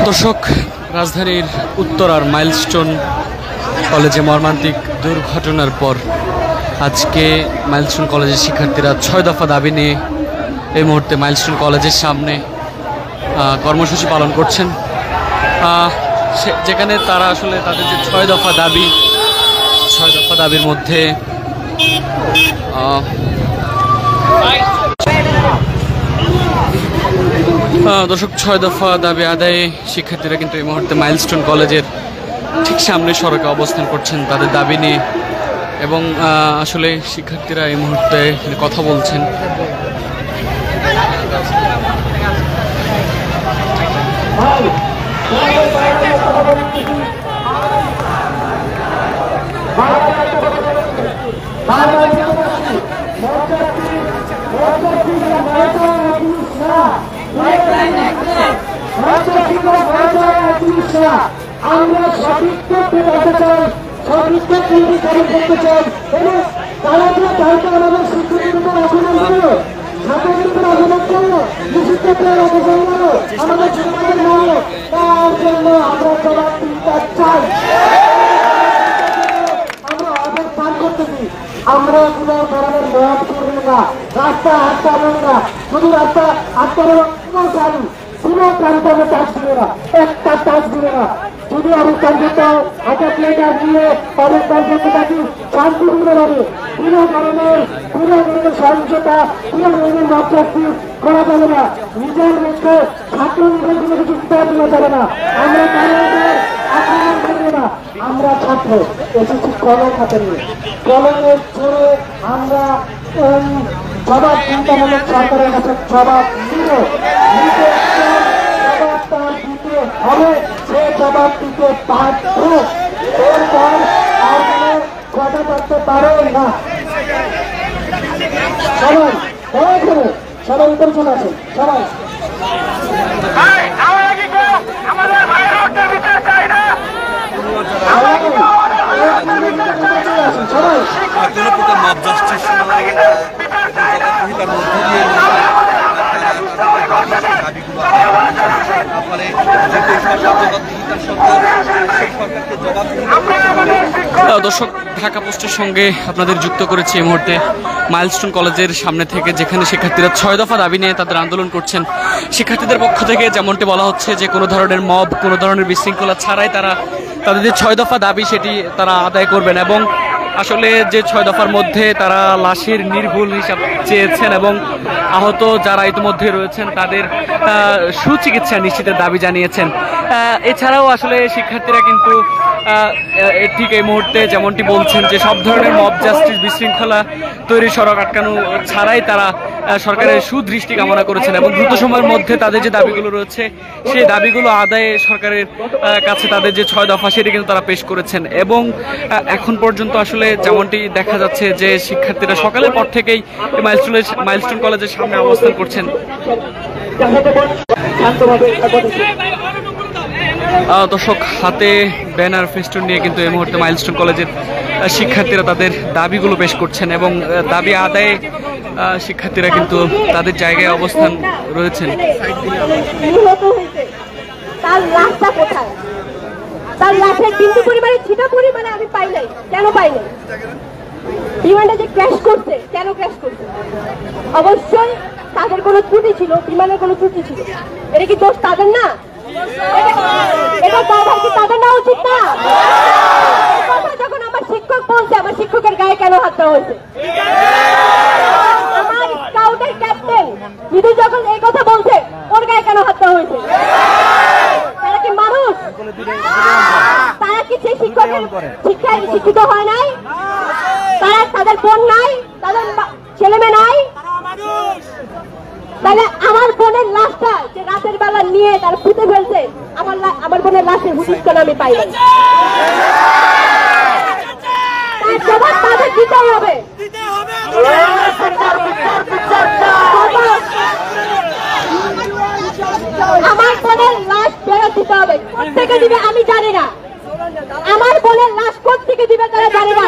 দর্শক, রাজধানীর উত্তরার মাইলস্টোন কলেজে মর্মান্তিক দুর্ঘটনার পর আজকে মাইলস্টোন কলেজের শিক্ষার্থীরা 6 দফা দাবি নিয়ে এই মুহূর্তে মাইলস্টোন কলেজের সামনে কর্মসূচি পালন করছেন, যেখানে তারা আসলে তাদের যে 6 দফা দাবির মধ্যে দর্শক 6 দফা দাবি আদায়ে শিক্ষার্থীরা কিন্তু এই মুহূর্তে মাইলস্টোন কলেজের ঠিক সামনে সড়কে অবস্থান করছেন তাদের দাবি নিয়ে, এবং আসলে শিক্ষার্থীরা এই মুহূর্তে কথা বলছেন। আমরা সঠিক করতে চাই, সঠিক করতে চাই এবং তারা যে দায়িত্ব আমাদের শিক্ষকের উপর অবদান করলো, ছাত্রদের উপর অবদান করলো, নিষিদ্ধের অবদান করলো, আমাদের সমাজের মানলো, তার জন্য আমরা জবাব দিতে চাই। আমরা অবস্থান করতেছি, আমরা কোনো ধরনের মত করবো না, রাস্তা আটকাবেন না, শুধু রাস্তা আটকাবেন কোনো চালু কোনো প্রান্ত আমরা টাচ দিবে না, একটা টাচ দিবে না। যদি অবস্থান করতে হয় একটা প্লেটার দিয়ে অবস্থান করতে থাকি শান্তিপূর্ণভাবে, কোনো ধরনের সহিংসতা, কোনো ধরনের মতচুক্তি করা যাবে না, নিজের মধ্যে ছাত্র নিজের কোনো কিছু স্তর দেওয়া যাবে না। আমরা কারণের আক্রমণ করবো না, আমরা ছাত্র এসেছি কলম হাতে নিয়ে, কলমের ছেড়ে আমরা জবাব চিন্তামূলক সরকারের কাছে জবাব দিব, জবাব দিতে হবে, সে জবাব দিতে বাধ্য, এরপর আর কোনো কথা করতে পারে না। সবাই উপরে চলে আসেন, সবাই দর্শক, ঢাকা পোস্টের সঙ্গে আপনাদের যুক্ত করেছি এই মুহূর্তে মাইলস্টোন কলেজের সামনে থেকে, যেখানে শিক্ষার্থীরা 6 দফা দাবি নিয়ে তাদের আন্দোলন করছেন। শিক্ষার্থীদের পক্ষ থেকে যেমনটি বলা হচ্ছে যে কোনো ধরনের মব, কোনো ধরনের বিশৃঙ্খলা ছাড়াই তারা তাদের যে 6 দফা দাবি সেটি তারা আদায় করবেন, এবং আসলে যে 6 দফার মধ্যে তারা লাশের নির্ভুল হিসাব চেয়েছেন এবং আহত যারা ইতিমধ্যে রয়েছেন তাদের সুচিকিৎসা নিশ্চিতের দাবি জানিয়েছেন। এছাড়াও আসলে শিক্ষার্থীরা কিন্তু ঠিক এই মুহূর্তে যেমনটি বলছেন যে সব ধরনের মব জাস্টিস, বিশৃঙ্খলা তৈরি, সড়ক আটকানো ছাড়াই তারা সরকারের সুদৃষ্টি কামনা করেছেন, এবং দ্রুত সময়ের মধ্যে তাদের যে দাবিগুলো রয়েছে সেই দাবিগুলো আদায়ে সরকারের কাছে তাদের যে 6 দফা সেটি কিন্তু তারা পেশ করেছেন। এবং এখন পর্যন্ত আসলে যেমনটি দেখা যাচ্ছে যে শিক্ষার্থীরা সকালের পর থেকেই মাইলস্টোন কলেজের সামনে অবস্থান করছেন। দর্শক, হাতে ব্যানার ফেস্টুন নিয়ে কিন্তু এই মুহূর্তে মাইলস্টোন কলেজের শিক্ষার্থীরা তাদের দাবিগুলো পেশ করছেন, এবং দাবি আদায়ে শিক্ষার্থীরা কিন্তু তাদের জায়গায় অবস্থান রয়েছেন। তার লাশটা কোথায়? তার লাশের বিন্দু পরিমাণে, ছিটা পরিমাণে আমি পাই নাই। কেন পাই নাই? বিমানটা যে ক্র্যাশ করছে, কেন ক্র্যাশ করছে? অবশ্যই তাদের কোনো ত্রুটি ছিল, বিমানের কোনো ত্রুটি ছিল। এটা কি দোষ তাদের না? এটা দায়ভার কি তাদের না উচিত না? যখন আমার শিক্ষক বলছে, আমার শিক্ষকের গায়ে কেন হাত দেওয়া হয়েছে? আমার স্কাউটের ক্যাপ্টেন দিদি যখন এই কথা বলছে, ওর গায়ে কেন হাত দেওয়া হয়েছে? তারা কি মানুষ? তারা কি সেই শিক্ষকের শিক্ষায় শিক্ষিত হয় নাই? তারা তাদের বোন নাই, তাদের ছেলে মেয়ে নাই? তাহলে আমার বোনের লাশটা যে রাতের বেলা নিয়ে তারা পুঁতে ফেলছে, আমার বোনের লাশের হুদিস কেন আমি পাই নাই? তার জবাব তাদের দিতেই হবে। আমার বোনের লাশ ফেরত দিতে হবে। কোথেকে দিবে আমি জানি না। আমার বোনের লাশ করতে থেকে দিবে তারা জানে না।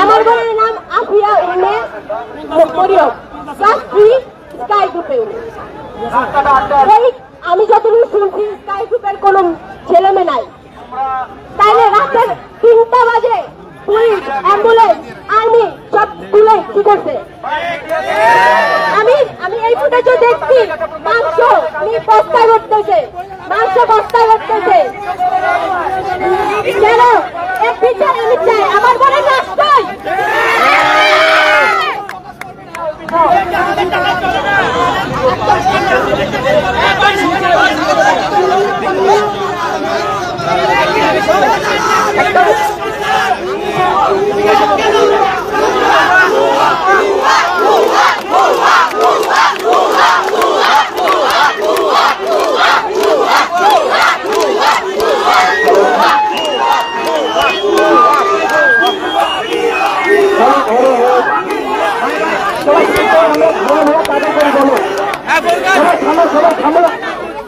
আমার বোনের নাম আফিয়া উম্মে মরিয়ম, ক্লাস 3 স্কাই গ্রুপে। আমি যতদূর শুনছি স্কাই গ্রুপের কোন ছেলে মেয়ে নাই। তাইলে রাতের 3টা বাজে পুলিশ, অ্যাম্বুলেন্স, আর্মি সব স্কুলে কি করছে? আমি এই ফুটেজে দেখছি মাংস বস্তায় ভরতেছে, মাংস বস্তায় ভরতেছে। কেন? এক বিচার আমি চাই, আমার বলে রাস্তায়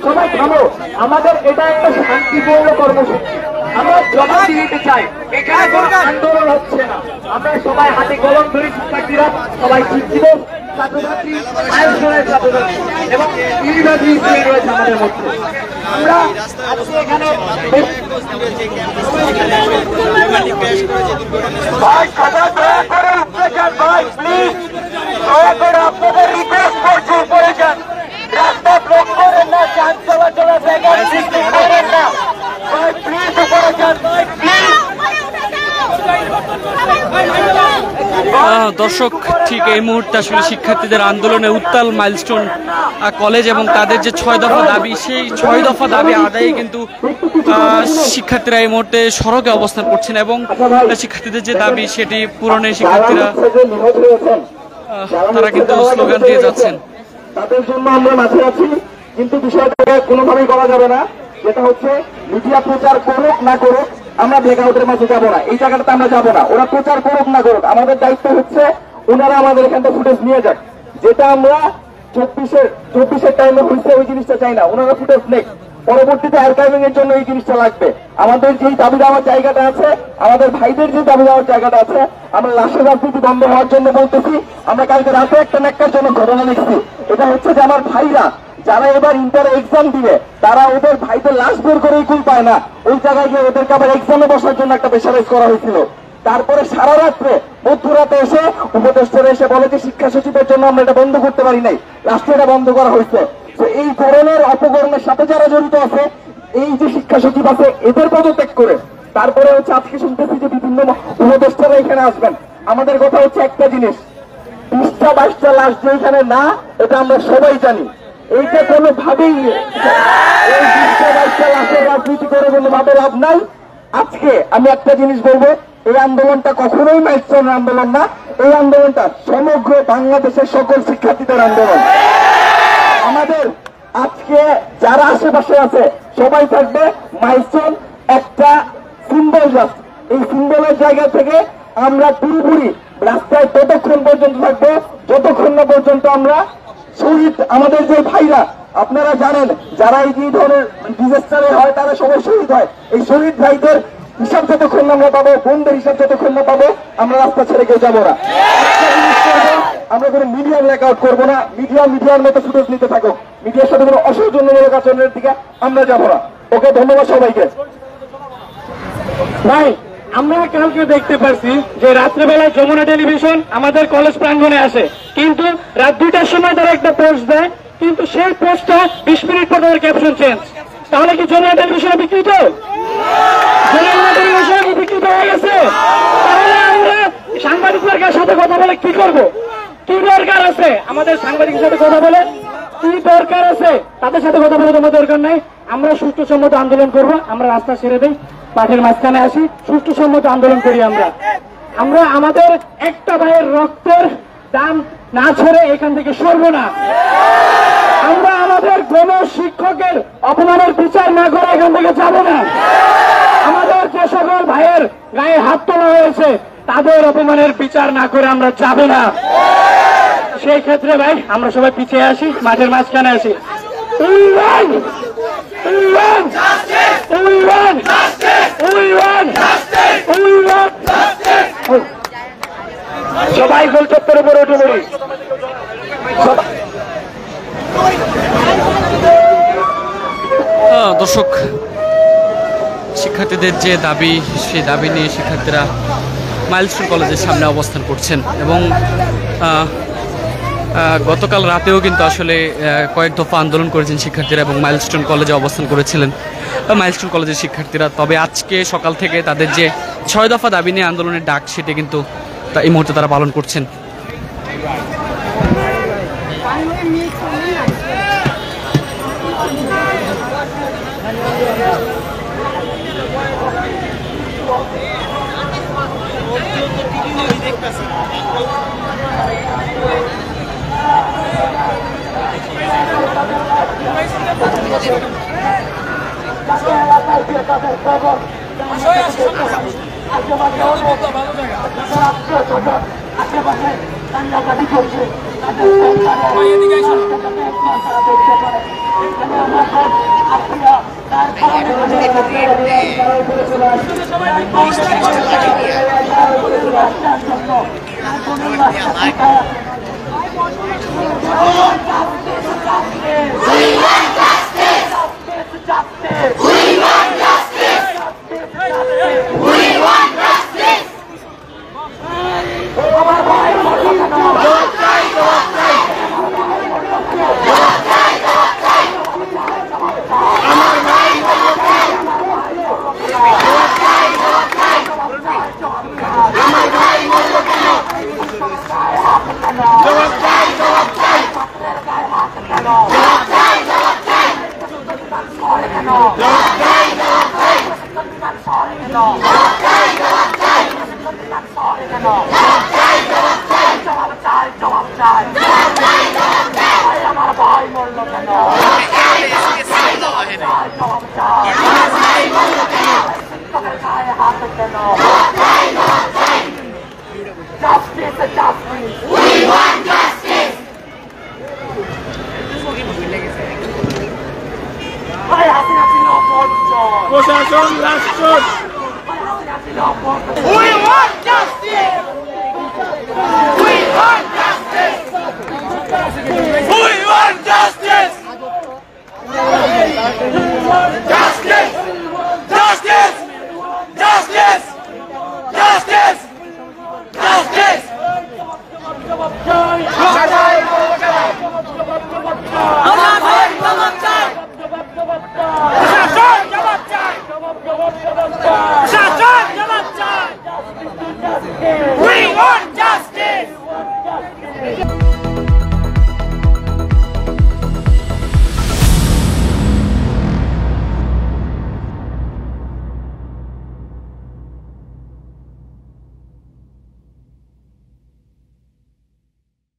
সবাই থামো। আমাদের এটা একটা শান্তিপূর্ণ কর্মসূচি, আমরা জবাব দিতে চাই। এখানে কোনো আন্দোলন হচ্ছে না, আমরা সবাই হাতে কলম ধরি, শিক্ষার্থীরা সবাই শিক্ষিত ছাত্রছাত্রী, আয়োজনের ছাত্রছাত্রী এবং ইউনিভার্সিটি স্টুডেন্ট রয়েছে আমাদের মধ্যে। আমরা আজকে এখানে ভাই খাতা দয়া করে উপরে যান, ভাই প্লিজ দয়া করে আপনাদের রিকোয়েস্ট করছি উপরে যান। রাস্তা ব্লক করেন না, যান চলাচলের জায়গা সৃষ্টি করেন না, ভাই প্লিজ উপরে যান, ভাই প্লিজ। দর্শক, ঠিক এই মুহূর্তে আসলে শিক্ষার্থীদের আন্দোলনে উত্তাল মাইলস্টোন কলেজ এবং তাদের যে 6 দফা দাবি, সেই 6 দফা দাবি আদায়ে কিন্তু শিক্ষার্থীরা এই মুহূর্তে সড়কে অবস্থান করছেন এবং শিক্ষার্থীদের যে দাবি সেটি পূরণে শিক্ষার্থীরা তারা কিন্তু স্লোগান দিয়ে যাচ্ছেন। তাদের জন্য আমরা মাঠে আছি, কিন্তু বিষয়টা কোনোভাবেই করা যাবে না। যেটা হচ্ছে মিডিয়া প্রচার করুক না করুক, আমরা ব্ল্যাকআউটের মাঝে যাবো না, এই জায়গাটাতে আমরা যাবো না। ওরা প্রচার করুক না করুক, আমাদের দায়িত্ব হচ্ছে ওনারা আমাদের এখান থেকে ফুটেজ নিয়ে যাক। যেটা আমরা 24-এর টাইমে হয়েছে ওই জিনিসটা চাই না, ওনারা ফুটেজ নেই। পরবর্তীতে আর্কাইভিং এর জন্য এই জিনিসটা লাগবে। আমাদের যেই দাবি দেওয়ার জায়গাটা আছে, আমাদের ভাইদের যে দাবি দেওয়ার জায়গাটা আছে, আমরা লাশের রাজনীতি বন্ধ হওয়ার জন্য বলতেছি। আমরা কালকে রাতে একটা ন্যাক্কারজনক ঘটনা দেখছি, এটা হচ্ছে যে আমার ভাইরা যারা এবার ইন্টার এক্সাম দিবে, তারা ওদের ভাইদের লাশ বের করে কুল পায় না, ওই জায়গায় গিয়ে ওদেরকে আবার এক্সামে বসার জন্য একটা প্রেশারাইজ করা হয়েছিল। তারপরে সারা রাত্রে মধ্যরাতে এসে উপদেষ্টারা এসে বলে যে শিক্ষা সচিবের জন্য আমরা এটা বন্ধ করতে পারি নাই, রাষ্ট্র এটা বন্ধ করা হয়েছে। তো এই ধরনের অপকর্মের সাথে যারা জড়িত আছে, এই যে শিক্ষা সচিব আছে, এদের পদত্যাগ করে তারপরে হচ্ছে আজকে শুনতেছি যে বিভিন্ন উপদেষ্টারা এখানে আসবেন। আমাদের কথা হচ্ছে একটা জিনিস, 20টা-22টা লাশ যে এখানে না, এটা আমরা সবাই জানি। এইটা কোনোভাবেই এই 20টা-22টা লাশের রাজনীতি করে কোনোভাবে লাভ নাই। আজকে আমি একটা জিনিস বলবো, এই আন্দোলনটা কখনোই মাইলস্টোনের আন্দোলন না, এই আন্দোলনটা সমগ্র বাংলাদেশের সকল শিক্ষার্থীদের আন্দোলন। আমাদের আজকে যারা আশেপাশে আছে সবাই থাকবে মাইলস্টোন একটা সিম্বল জাস্ট। এই সিম্বলের জায়গা থেকে আমরা পুরোপুরি রাস্তায় ততক্ষণ পর্যন্ত থাকবো যতক্ষণ না পর্যন্ত আমরা শহীদ, আমাদের যে ভাইরা আপনারা জানেন যারা এই যে ধরনের ডিজাস্টারে হয় তারা সবাই শহীদ হয়, এই শহীদ ভাইদের হিসাব যতক্ষণ আমরা পাবো, বোনদের হিসাব যতক্ষণ না পাবো, আমরা রাস্তা ছেড়ে কেউ যাবো না। আমরা কোনো মিডিয়া ব্ল্যাকআউট করবো না, মিডিয়ার মতো ফুটেজ নিতে থাকো, মিডিয়ার সাথে কোনো অসৌজন্যমূলক আচরণের দিকে আমরা যাবো না। ওকে, ধন্যবাদ সবাইকে। ভাই, আমরা কালকে দেখতে পাচ্ছি যে রাত্রেবেলায় যমুনা টেলিভিশন আমাদের কলেজ প্রাঙ্গণে আসে, কিন্তু রাত 2টার সময় তারা একটা পোস্ট দেয়, কিন্তু সেই পোস্টটা 20 মিনিট পর তাদের ক্যাপশন চেঞ্জ। তাহলে কি যমুনা টেলিভিশনে বিকৃত? যমুনা টেলিভিশনে বিকৃত হয়ে গেছে। তাহলে আমরা সাংবাদিকদের সাথে কথা বলে কি করব? কি দরকার আছে আমাদের সাংবাদিকের সাথে কথা বলে? কি দরকার আছে? তাদের সাথে কথা বলে তোমার দরকার নাই। আমরা সুষ্ঠু সম্মত আন্দোলন করব, আমরা রাস্তা ছেড়ে দেই, মাঠের মাঝখানে আসি, সুষ্ঠু সম্মত আন্দোলন করি। আমরা আমাদের একটা ভাইয়ের রক্তের দাম না ছেড়ে এখান থেকে সরব না। আমরা আমাদের কোন শিক্ষকের অপমানের বিচার না করে এখান থেকে যাব না। আমাদের যে সকল ভাইয়ের গায়ে হাত তোলা হয়েছে তাদের অপমানের বিচার না করে আমরা যাব না। সেই ক্ষেত্রে ভাই আমরা সবাই পিছিয়ে আসি, মাঠের মাঝখানে আসি। গোল চত্বরে উপরে উঠে পড়ি। দর্শক, শিক্ষার্থীদের যে দাবি, সেই দাবি নিয়ে শিক্ষার্থীরা মাইলস্টোন কলেজের সামনে অবস্থান করছেন এবং গতকাল রাতেও কিন্তু আসলে কয়েক দফা আন্দোলন করেছেন শিক্ষার্থীরা এবং মাইলস্টোন কলেজে অবস্থান করেছিলেন মাইলস্টোন কলেজের শিক্ষার্থীরা। তবে আজকে সকাল থেকে তাদের যে 6 দফা দাবি নিয়ে আন্দোলনের ডাক, সেটি কিন্তু এই মুহূর্তে তারা পালন করছেন। প্রশাসন, রাষ্ট্র, We want justice! We want justice! We want justice!